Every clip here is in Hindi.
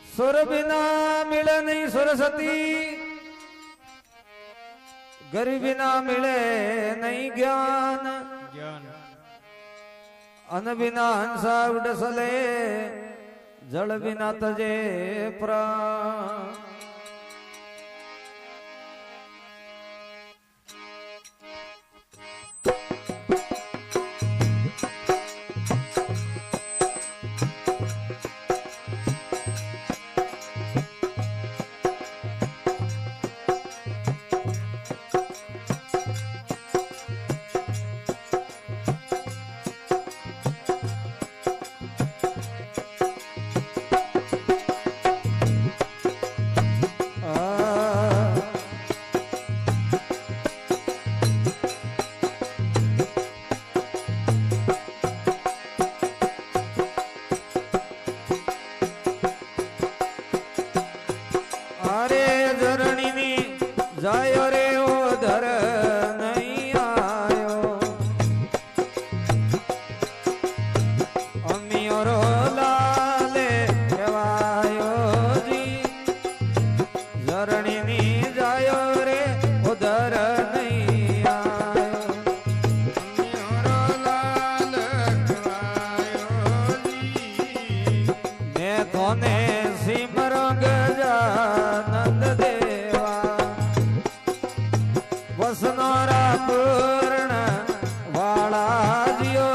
सुर बिना मिले नहीं सरस्वती, गरीब बिना मिले नहीं ज्ञान, अन बिना हंसा उडसले, जल बिना तजे प्राण। जायो रे उधर नहीं आयो, अम्मी और लाले केवायो जी, जरणी नी जायो रे उधर नहीं आयो, अम्मी और लाल केवायो जी, मैं कोने सिमरंग जानंद देवा, वसनोरा पूर्ण वाला जियो,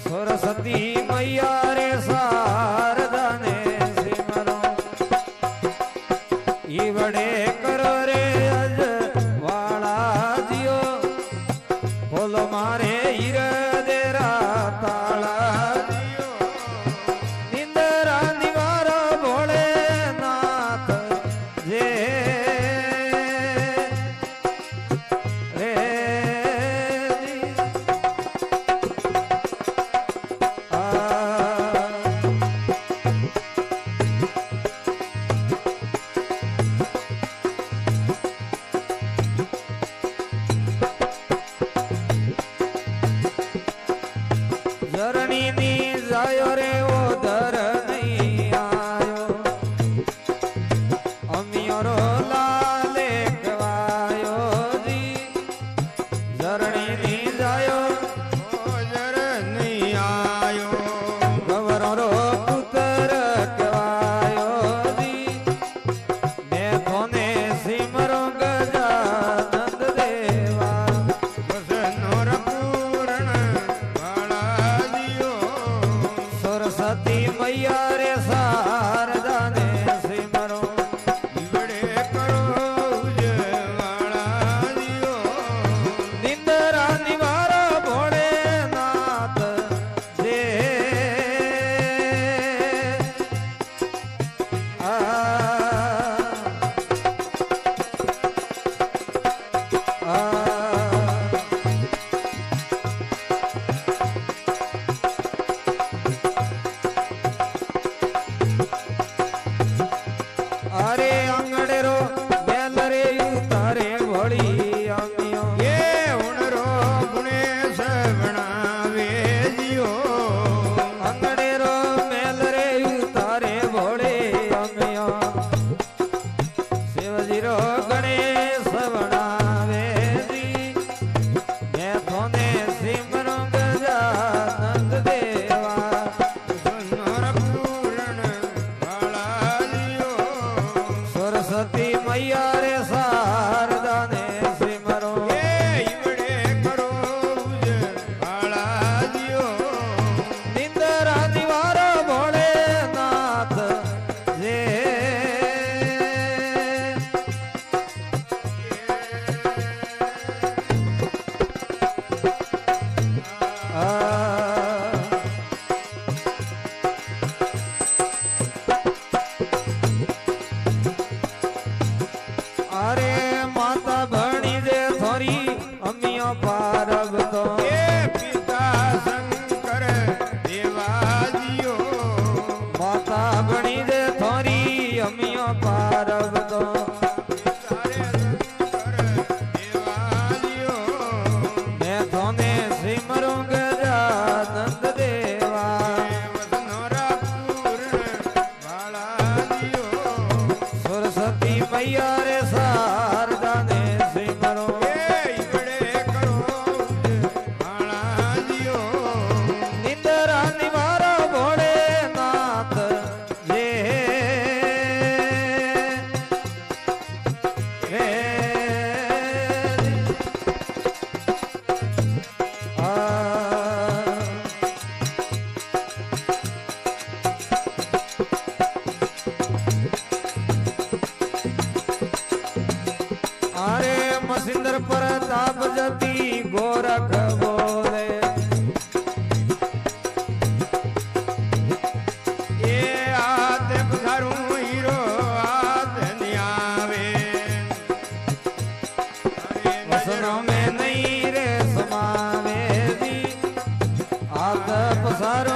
सरस्वती मैया रे शारदा ने सिमरो, ईवड़े करो रे अज वाला जियो, बोलो मारे हीर देरा ताला जियो, निंदरा निवारो भोले नाथ जे जरणी नी जायो रे उधर नहीं आयो, अम्मी और लाले केवायो जी, जरणी नी जायो उधर नहीं आयो, गवरो रो पुत्र केवायो जी, मैं कोने सिमरो गजानंद देवा, वसनोर पूर्ण सरस्वती मैया रे शारदा ने सिमरो, ईवड़े करो उजवाड़ा दियो, निंदरा निवारो भोले नाथ जे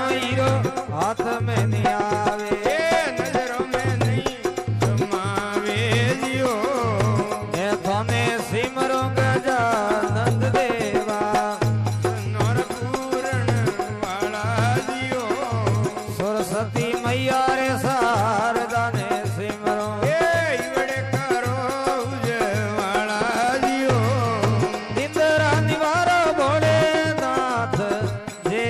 हीरो हाथ में नहीं आवे नजरों में नहीं समावे जियो ए थाने सिमरो गजानंद देवा नर पूरण वाला जियो सरस्वती मैया रे शारदा ने सिमरो ईवड़े करो उजवाला जियो निंदरा निवारो भोलेनाथ जे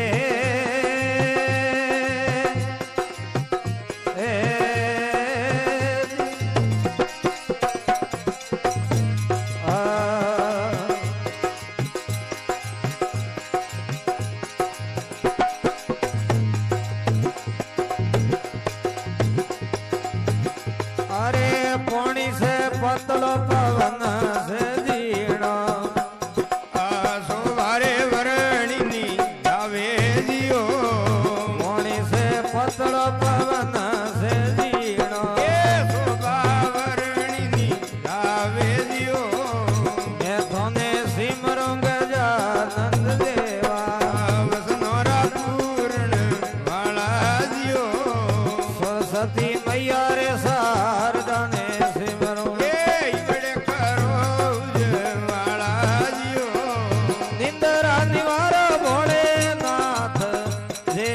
अरे पोणी से पतलो पवन से जीणो आसो भारे वरणिनी जावे जियो पोणी से पतलो पवन से जीणो शोभा वरणिनी जावे जियो ए थोने सिमरो गजानंद देवा वसनोरा पूर्ण वाला जियो सरस्वती मैया रे शारदा ने सिमरो ईवड़े करो उजवाला जियो निंदरा निवारो भोलेनाथ जे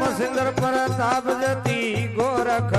मसिंदर प्रताप जती गोरख